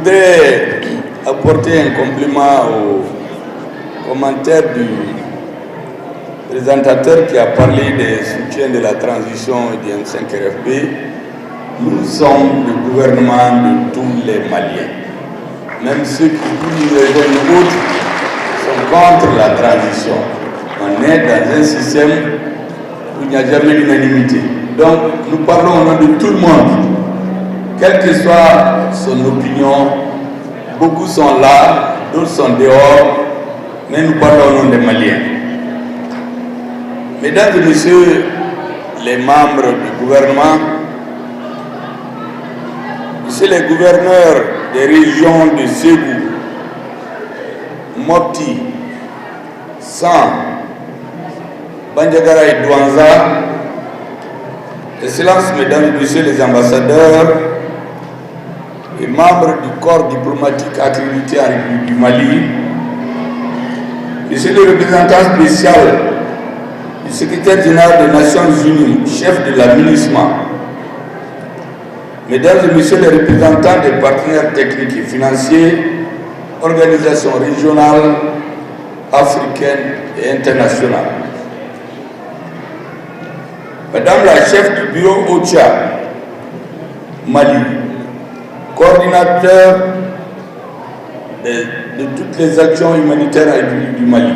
voudrais apporter un complément au commentaire du présentateur qui a parlé des soutiens de la transition et du M5RFP. Nous sommes le gouvernement de tous les Maliens. Même ceux qui nous rejoignent autres sont contre la transition. On est dans un système où il n'y a jamais d'unanimité. Donc nous parlons au nom de tout le monde. Quelle que soit son opinion, beaucoup sont là, d'autres sont dehors, mais nous parlons au nom des Maliens. Mesdames et messieurs les membres du gouvernement, messieurs les gouverneurs des régions de Ségou, Mopti, San, Bandiagara et Douanza, Excellences, mesdames et messieurs les ambassadeurs et membres du corps diplomatique accrédité en République du Mali, monsieur le représentant spécial du secrétaire général des Nations Unies, chef de la MINUSMA, mesdames et messieurs les représentants des partenaires techniques et financiers, organisations régionales, africaines et internationales, madame la chef du bureau OCHA, Mali, coordinateur de toutes les actions humanitaires à la République du Mali,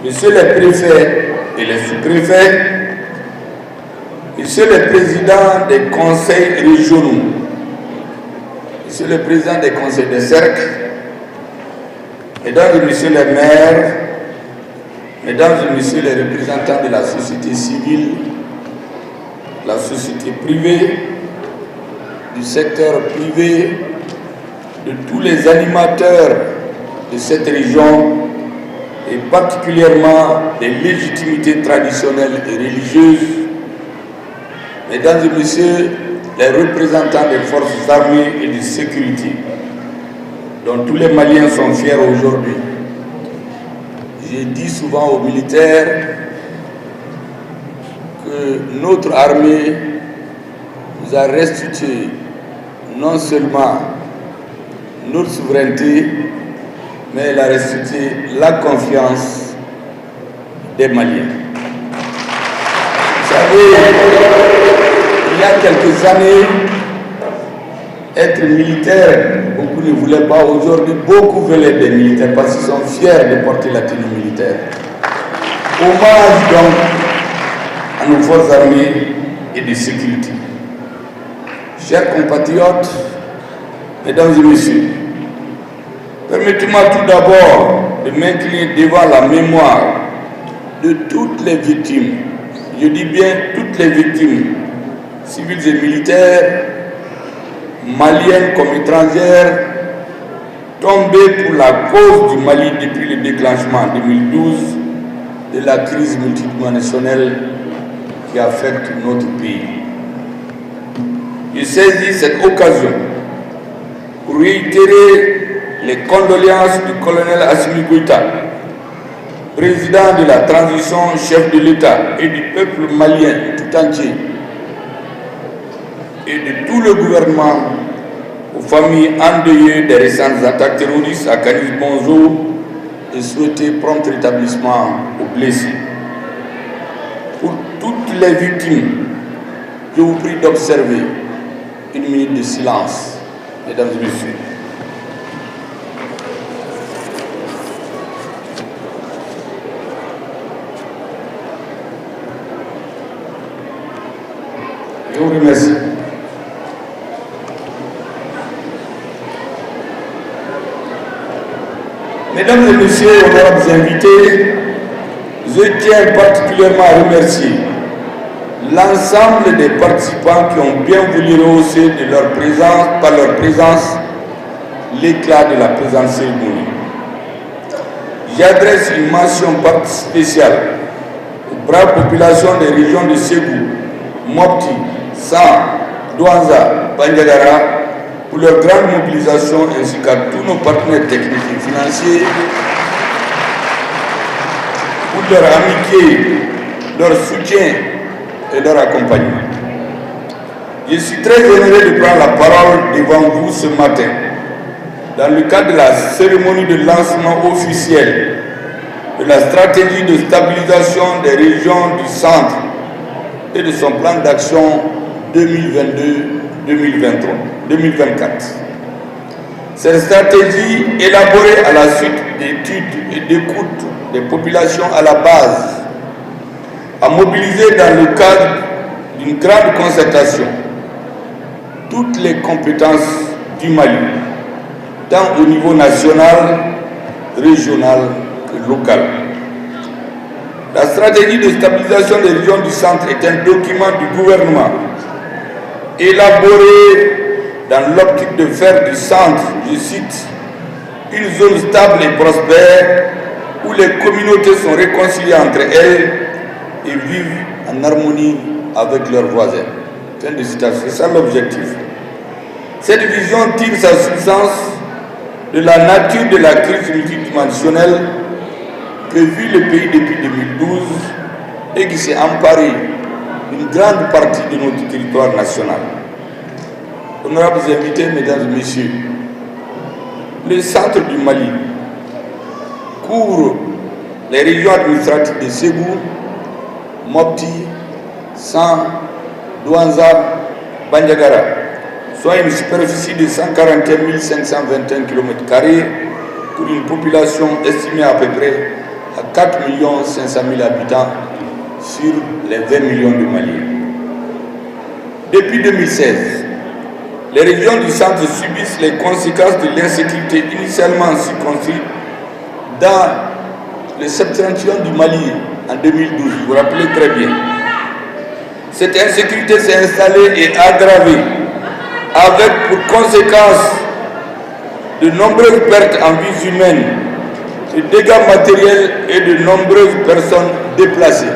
messieurs les préfets et les sous-préfets, messieurs les présidents des conseils régionaux, messieurs les présidents des conseils de cercle, mesdames et messieurs les maires, mesdames et messieurs les représentants de la société civile, la société privée, du secteur privé, de tous les animateurs de cette région et particulièrement des légitimités traditionnelles et religieuses, mesdames et messieurs les représentants des forces armées et de sécurité, dont tous les Maliens sont fiers aujourd'hui. J'ai dit souvent aux militaires que notre armée nous a restitué non seulement notre souveraineté, mais elle a restitué la confiance des Maliens. Vous savez, il y a quelques années, être militaire, beaucoup ne voulaient pas. Aujourd'hui, beaucoup veulent être des militaires parce qu'ils sont fiers de porter la tenue militaire. Hommage donc à nos forces armées et de sécurité. Chers compatriotes, mesdames et messieurs, permettez-moi tout d'abord de m'incliner devant la mémoire de toutes les victimes, je dis bien toutes les victimes, civiles et militaires, maliennes comme étrangères, tombées pour la cause du Mali depuis le déclenchement en 2012 de la crise multidimensionnelle qui affecte notre pays. Je saisis cette occasion pour réitérer les condoléances du colonel Assimi Goïta, président de la transition, chef de l'État et du peuple malien tout entier, et de tout le gouvernement aux familles endeuillées des récentes attaques terroristes à Canis Bonzo et souhaiter prompt rétablissement aux blessés. Pour toutes les victimes, je vous prie d'observer une minute de silence, mesdames et messieurs. Je vous remercie. Mesdames et messieurs, honorables invités, je tiens particulièrement à remercier l'ensemble des participants qui ont bien voulu rehausser de leur présence, par leur présence l'éclat de la présente cérémonie. J'adresse une mention spéciale aux braves populations des régions de Ségou, Mopti, San, Douanza, Bandiagara pour leur grande mobilisation ainsi qu'à tous nos partenaires techniques et financiers pour leur amitié, leur soutien et leur accompagnement. Je suis très honoré de prendre la parole devant vous ce matin dans le cadre de la cérémonie de lancement officiel de la stratégie de stabilisation des régions du centre et de son plan d'action 2022-2024. Cette stratégie, élaborée à la suite d'études et d'écoute des populations à la base, a mobilisé dans le cadre d'une grande concertation toutes les compétences du Mali, tant au niveau national, régional que local. La stratégie de stabilisation des régions du centre est un document du gouvernement élaboré dans l'optique de faire du centre, je cite, une zone stable et prospère où les communautés sont réconciliées entre elles et vivent en harmonie avec leurs voisins. Fin de citation, c'est ça l'objectif. Cette vision tire sa substance de la nature de la crise multidimensionnelle que vit le pays depuis 2012 et qui s'est emparée d'une grande partie de notre territoire national. Honorables invités, mesdames et messieurs, le centre du Mali couvre les régions administratives de Ségou, Mopti, San, Douanza, Bandiagara, soit une superficie de 141 521 km² pour une population estimée à peu près à 4 500 000 habitants sur les 20 millions de Maliens. Depuis 2016, les régions du centre subissent les conséquences de l'insécurité initialement circonscrite dans le septentrion du Mali en 2012. Vous vous rappelez très bien. Cette insécurité s'est installée et aggravée avec pour conséquence de nombreuses pertes en vies humaines, de dégâts matériels et de nombreuses personnes déplacées.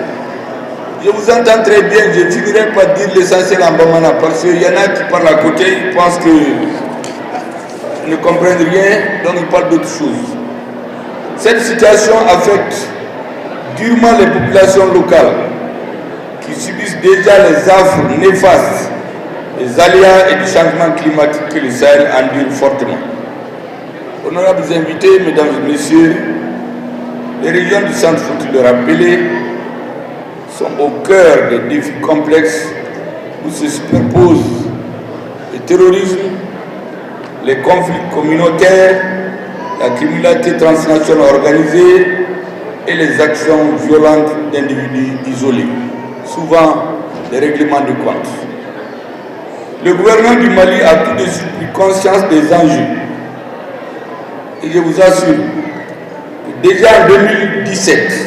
Je vous entends très bien, je ne finirai pas dire l'essentiel en Bamana parce qu'il y en a qui parlent à côté, ils pensent qu'ils ne comprennent rien, donc ils parlent d'autres choses. Cette situation affecte durement les populations locales qui subissent déjà les affres néfastes des aléas et du changement climatique que le Sahel endure fortement. Honorables invités, mesdames et messieurs, les régions du centre, faut-il le rappeler, sont au cœur des défis complexes où se superposent le terrorisme, les conflits communautaires, la criminalité transnationale organisée et les actions violentes d'individus isolés, souvent des règlements de comptes. Le gouvernement du Mali a tout de suite pris conscience des enjeux. Et je vous assure que déjà en 2017,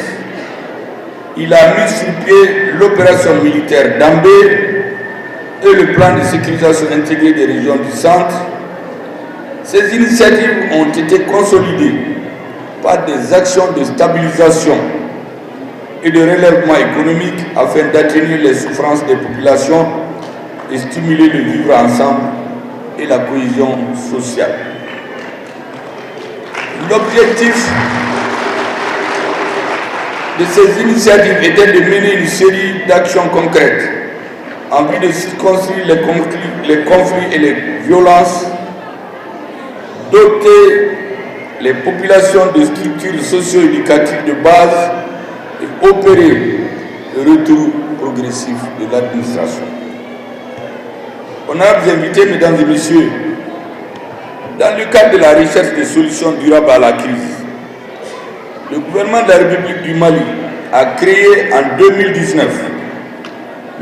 il a mis sur pied l'opération militaire d'Ambé et le plan de sécurisation intégrée des régions du centre. Ces initiatives ont été consolidées par des actions de stabilisation et de relèvement économique afin d'atténuer les souffrances des populations et stimuler le vivre ensemble et la cohésion sociale. L'objectif de ces initiatives était de mener une série d'actions concrètes en vue de circonscrire les conflits et les violences, doter les populations de structures socio-éducatives de base et opérer le retour progressif de l'administration. Honorables invités, mesdames et messieurs, dans le cadre de la recherche de solutions durables à la crise, le gouvernement de la République du Mali a créé en 2019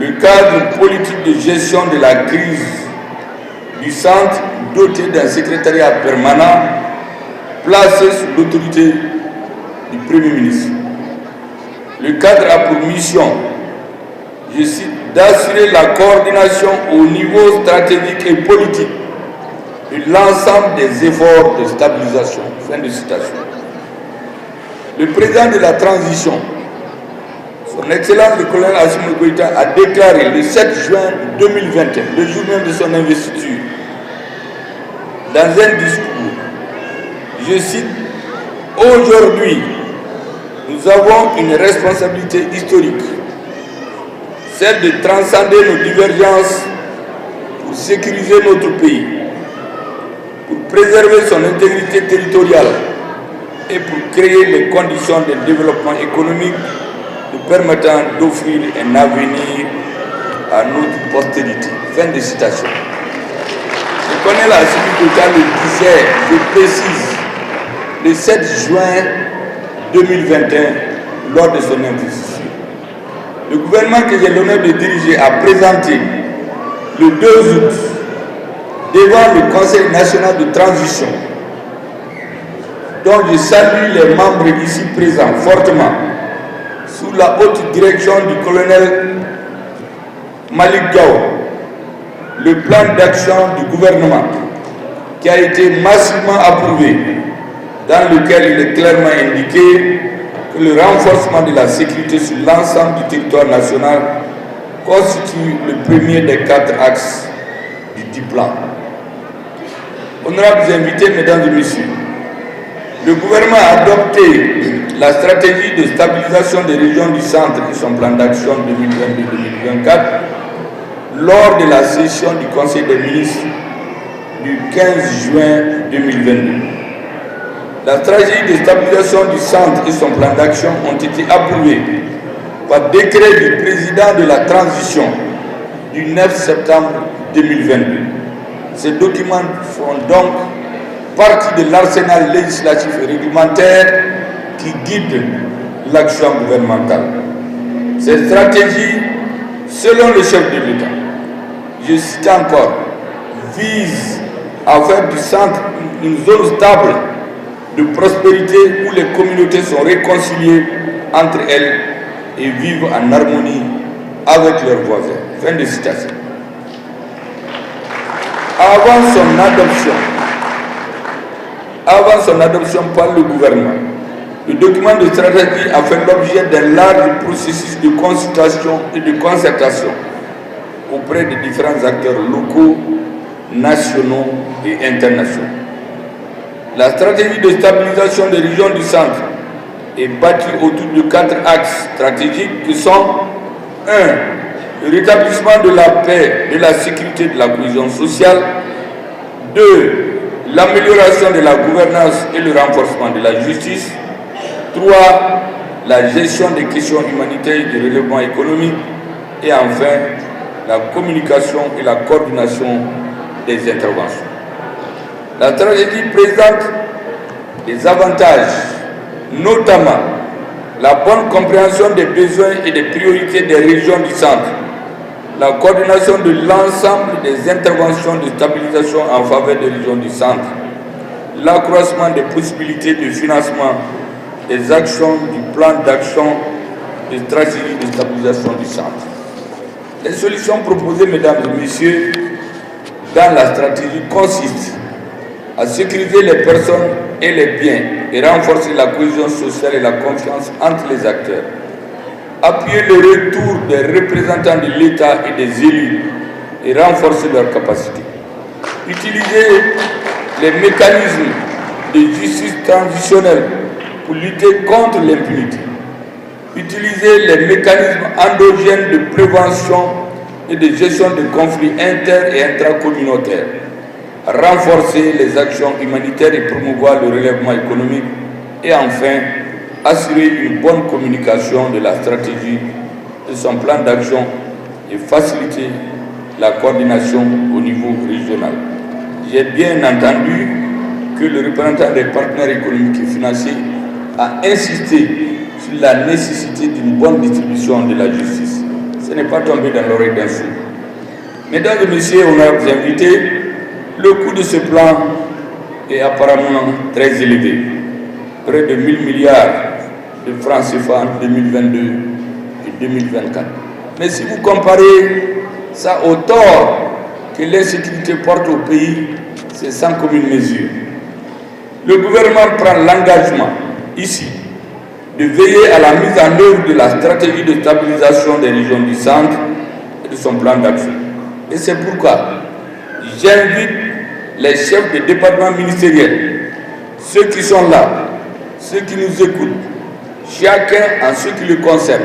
le cadre politique de gestion de la crise du centre doté d'un secrétariat permanent placé sous l'autorité du Premier ministre. Le cadre a pour mission, je cite, d'assurer la coordination au niveau stratégique et politique de l'ensemble des efforts de stabilisation. Fin de citation. Le président de la transition, son Excellence le colonel Assimi Goïta, a déclaré le 7 juin 2021, le jour même de son investiture, dans un discours, je cite, « Aujourd'hui, nous avons une responsabilité historique, celle de transcender nos divergences pour sécuriser notre pays, pour préserver son intégrité territoriale et pour créer les conditions de développement économique nous permettant d'offrir un avenir à notre postérité. Fin de citation. Je connais la République locale le disait, je précise, le 7 juin 2021, lors de son investiture. Le gouvernement que j'ai l'honneur de diriger a présenté le 2 août devant le Conseil national de transition, dont je salue les membres ici présents fortement, sous la haute direction du colonel Malik Gao, le plan d'action du gouvernement qui a été massivement approuvé, dans lequel il est clairement indiqué que le renforcement de la sécurité sur l'ensemble du territoire national constitue le premier des 4 axes du dit plan. Honorables invités, mesdames et messieurs, le gouvernement a adopté la stratégie de stabilisation des régions du centre et son plan d'action 2022-2024 lors de la session du Conseil des ministres du 15 juin 2022. La stratégie de stabilisation du centre et son plan d'action ont été approuvés par décret du président de la transition du 9 septembre 2022. Ces documents font donc partie de l'arsenal législatif et réglementaire qui guide l'action gouvernementale. Cette stratégie, selon le chef de l'État, je cite encore, vise à faire du centre une zone stable de prospérité où les communautés sont réconciliées entre elles et vivent en harmonie avec leurs voisins. Fin de citation. Avant son adoption par le gouvernement, le document de stratégie a fait l'objet d'un large processus de consultation et de concertation auprès des différents acteurs locaux, nationaux et internationaux. La stratégie de stabilisation des régions du centre est bâtie autour de 4 axes stratégiques qui sont 1. Le rétablissement de la paix, de la sécurité, de la cohésion sociale. 2. L'amélioration de la gouvernance et le renforcement de la justice. 3. La gestion des questions humanitaires et de relèvement économique. Et enfin, la communication et la coordination des interventions. La stratégie présente des avantages, notamment la bonne compréhension des besoins et des priorités des régions du centre, la coordination de l'ensemble des interventions de stabilisation en faveur des régions du centre, l'accroissement des possibilités de financement des actions du plan d'action de stratégie de stabilisation du centre. Les solutions proposées, mesdames et messieurs, dans la stratégie consistent à sécuriser les personnes et les biens et renforcer la cohésion sociale et la confiance entre les acteurs. Appuyer le retour des représentants de l'État et des élus et renforcer leurs capacités. Utiliser les mécanismes de justice transitionnelle pour lutter contre l'impunité. Utiliser les mécanismes endogènes de prévention et de gestion de conflits inter- et intracommunautaires. Renforcer les actions humanitaires et promouvoir le relèvement économique. Et enfin, assurer une bonne communication de la stratégie de son plan d'action et faciliter la coordination au niveau régional. J'ai bien entendu que le représentant des partenaires économiques et financiers a insisté sur la nécessité d'une bonne distribution de la justice. Ce n'est pas tombé dans l'oreille d'un sourd. Mesdames et messieurs, honorables invités, le coût de ce plan est apparemment très élevé, près de 1 000 milliards de francs CFA en 2022 et 2024. Mais si vous comparez ça au tort que l'insécurité porte au pays, c'est sans commune mesure. Le gouvernement prend l'engagement, ici, de veiller à la mise en œuvre de la stratégie de stabilisation des régions du centre et de son plan d'action. Et c'est pourquoi j'invite les chefs de département ministériels, ceux qui sont là, ceux qui nous écoutent, chacun en ce qui le concerne,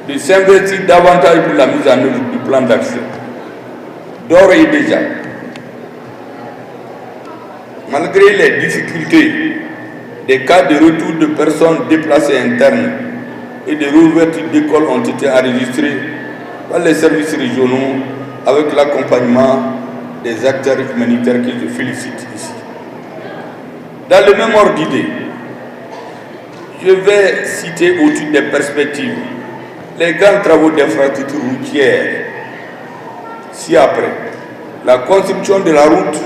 de s'investir davantage pour la mise en œuvre du plan d'action. d'ores et déjà, malgré les difficultés des cas de retour de personnes déplacées internes et de réouverture d'écoles ont été enregistrés par les services régionaux avec l'accompagnement des acteurs humanitaires que je félicite ici. Dans le même ordre d'idée, je vais citer au titre des perspectives les grands travaux d'infrastructures routières. Ci-après, la construction de la route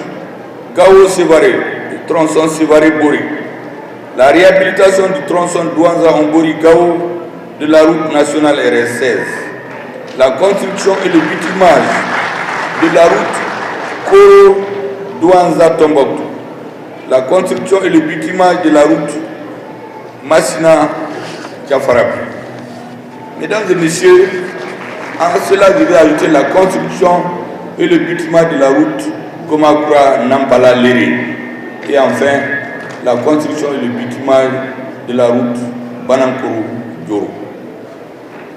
Gao-Sévaré, du tronçon Sévaré-Boré, la réhabilitation du tronçon Douanza-Ombori-Gao de la route nationale RS16, la construction et le bitumage de la route Koro-Douanza-Tombouctou, la construction et le bitumage de la route Massina-Diafarabi. Mesdames et messieurs, en cela je vais ajouter la construction et le bitumage de la route Gomakura-Nampala-Léré et enfin la construction et le bitumage de la route Banankoro-Djoro.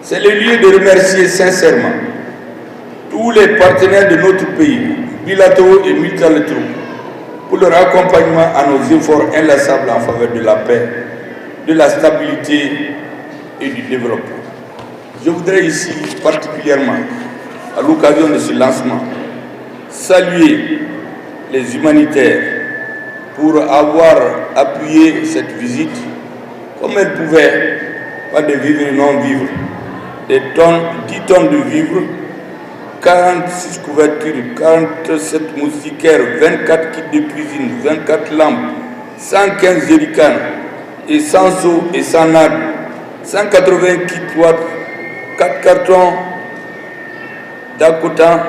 C'est le lieu de remercier sincèrement tous les partenaires de notre pays, bilatéraux et multilatéraux, pour leur accompagnement à nos efforts inlassables en faveur de la paix, de la stabilité et du développement. Je voudrais ici particulièrement, à l'occasion de ce lancement, saluer les humanitaires pour avoir appuyé cette visite comme elles pouvaient, pas de vivres et non-vivres, 10 tonnes de vivres, 46 couvertures, 47 moustiquaires, 24 kits de cuisine, 24 lampes, 115 jerrycans et 100 seaux et 100 nattes, 180 kits watts, 4 cartons d'Akotan,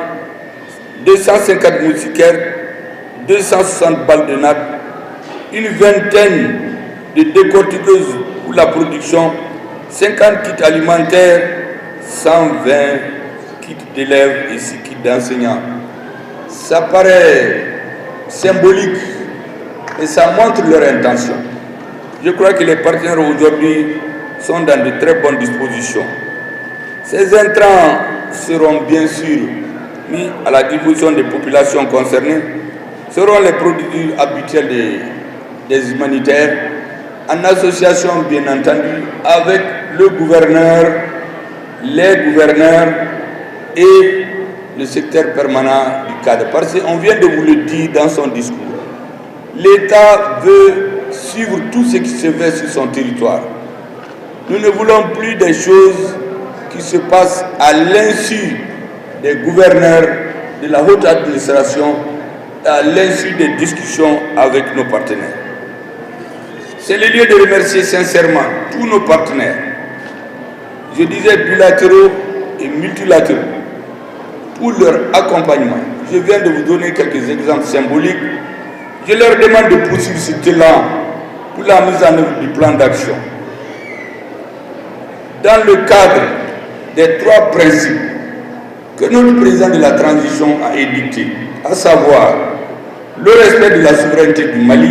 250 moustiquaires, 260 balles de nattes, une vingtaine de décortiqueuses pour la production, 50 kits alimentaires, 120 kits d'élèves et 6 kits d'enseignants. Ça paraît symbolique et ça montre leur intention. Je crois que les partenaires aujourd'hui sont dans de très bonnes dispositions. Ces intrants seront bien sûr mis à la disposition des populations concernées, seront les produits habituels des humanitaires, en association bien entendu avec le gouverneur, les gouverneurs et le secteur permanent du cadre. Parce qu'on vient de vous le dire dans son discours. L'État veut suivre tout ce qui se fait sur son territoire. Nous ne voulons plus des choses qui se passent à l'insu des gouverneurs, de la haute administration, à l'insu des discussions avec nos partenaires. C'est le lieu de remercier sincèrement tous nos partenaires. Je disais bilatéraux et multilatéraux pour leur accompagnement. Je viens de vous donner quelques exemples symboliques. Je leur demande de poursuivre ce talent pour la mise en œuvre du plan d'action. Dans le cadre des 3 principes que notre président de la transition a édictés, à savoir le respect de la souveraineté du Mali,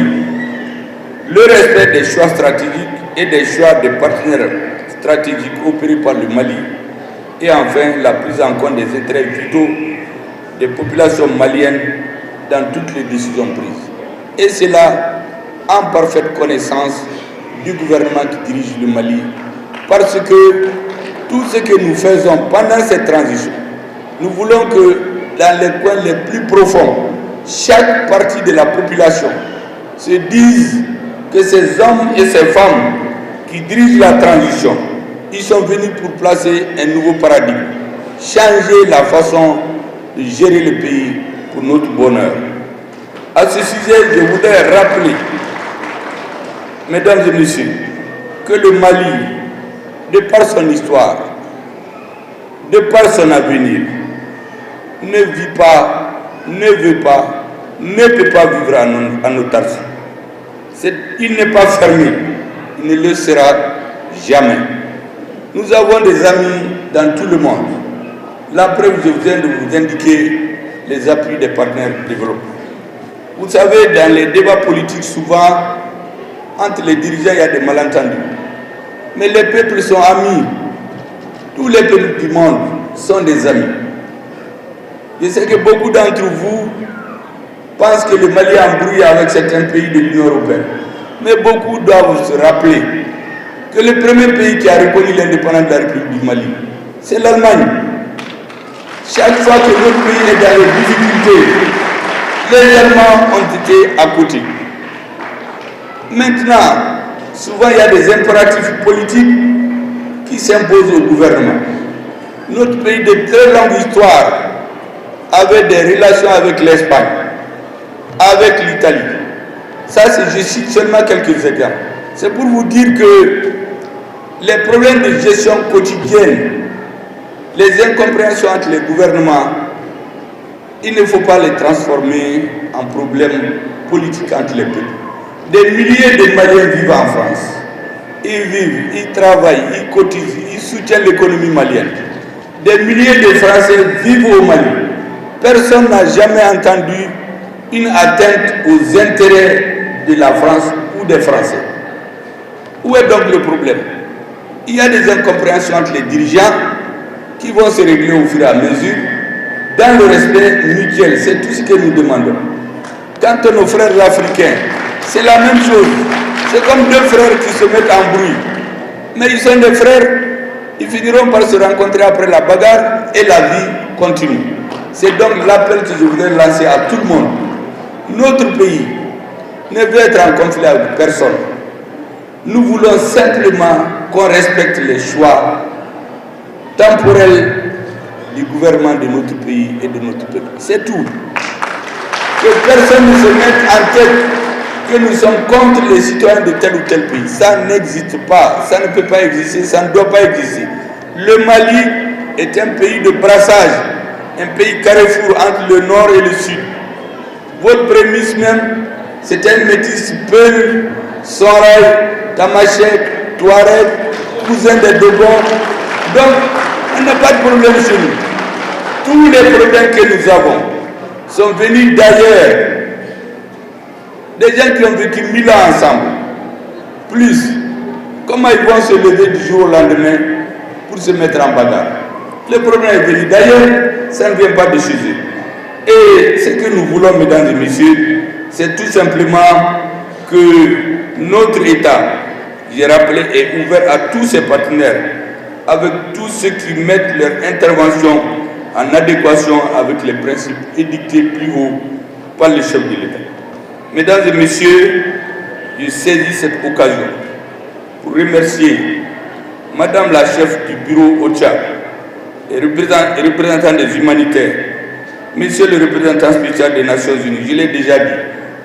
le respect des choix stratégiques et des choix des partenaires stratégiques opérés par le Mali, et enfin la prise en compte des intérêts vitaux des populations maliennes dans toutes les décisions prises. Et cela en parfaite connaissance du gouvernement qui dirige le Mali, parce que tout ce que nous faisons pendant cette transition, nous voulons que dans les coins les plus profonds, chaque partie de la population se dise que ces hommes et ces femmes qui dirigent la transition, ils sont venus pour placer un nouveau paradigme, changer la façon de gérer le pays pour notre bonheur. À ce sujet, je voudrais rappeler, mesdames et messieurs, que le Mali, de par son histoire, de par son avenir, ne vit pas, ne veut pas, ne peut pas vivre en autarcie. Il n'est pas fermé, il ne le sera jamais. Nous avons des amis dans tout le monde. La preuve, je viens de vous indiquer les appuis des partenaires de développement. Vous savez, dans les débats politiques, souvent, entre les dirigeants, il y a des malentendus. Mais les peuples sont amis. Tous les peuples du monde sont des amis. Je sais que beaucoup d'entre vous pensent que le Mali embrouille avec certains pays de l'Union européenne. Mais beaucoup doivent se rappeler que le premier pays qui a reconnu l'indépendance de la République du Mali, c'est l'Allemagne. Chaque fois que notre pays est dans les difficultés, les Allemands ont été à côté. Maintenant, souvent il y a des impératifs politiques qui s'imposent au gouvernement. Notre pays de très longue histoire avait des relations avec l'Espagne, avec l'Italie. Ça, je cite seulement quelques exemples. C'est pour vous dire que les problèmes de gestion quotidienne, les incompréhensions entre les gouvernements, il ne faut pas les transformer en problèmes politiques entre les peuples. Des milliers de Maliens vivent en France. Ils vivent, ils travaillent, ils cotisent, ils soutiennent l'économie malienne. Des milliers de Français vivent au Mali. Personne n'a jamais entendu une atteinte aux intérêts de la France ou des Français. Où est donc le problème? Il y a des incompréhensions entre les dirigeants qui vont se régler au fur et à mesure dans le respect mutuel. C'est tout ce que nous demandons. Quant à nos frères africains, c'est la même chose. C'est comme deux frères qui se mettent en bruit. Mais ils sont des frères, ils finiront par se rencontrer après la bagarre et la vie continue. C'est donc l'appel que je voudrais lancer à tout le monde. Notre pays ne veut être en conflit avec personne. Nous voulons simplement qu'on respecte les choix temporels du gouvernement de notre pays et de notre peuple. C'est tout. Que personne ne se mette en tête que nous sommes contre les citoyens de tel ou tel pays. Ça n'existe pas, ça ne peut pas exister, ça ne doit pas exister. Le Mali est un pays de brassage, un pays carrefour entre le nord et le sud. Votre prémisse même, c'est un métis Peul, Soraï, Tamashek, Touareg, cousin des Dogons. Donc, on n'a pas de problème chez nous. Tous les problèmes que nous avons sont venus d'ailleurs. Des gens qui ont vécu 1000 ans ensemble. Plus, comment ils vont se lever du jour au lendemain pour se mettre en bagarre? Le problème est venu d'ailleurs, ça ne vient pas de chez eux. Et ce que nous voulons, mesdames et messieurs, c'est tout simplement que notre État, j'ai rappelé, est ouvert à tous ses partenaires, avec tous ceux qui mettent leur intervention en adéquation avec les principes édictés plus haut par le chef de l'État. Mesdames et messieurs, je saisis cette occasion pour remercier Madame la chef du bureau OCHA, les représentants des humanitaires, Monsieur le représentant spécial des Nations Unies, je l'ai déjà dit,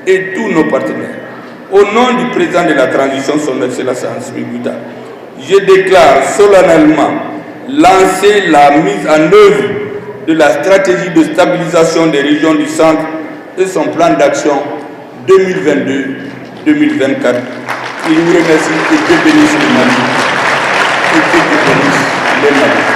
et tous nos partenaires. Au nom du président de la transition, son Excellence Assimi Goïta, je déclare solennellement lancer la mise en œuvre de la stratégie de stabilisation des régions du centre et son plan d'action 2022-2024. Je vous remercie et Dieu bénisse le Mali. Et Dieu bénisse le Mali.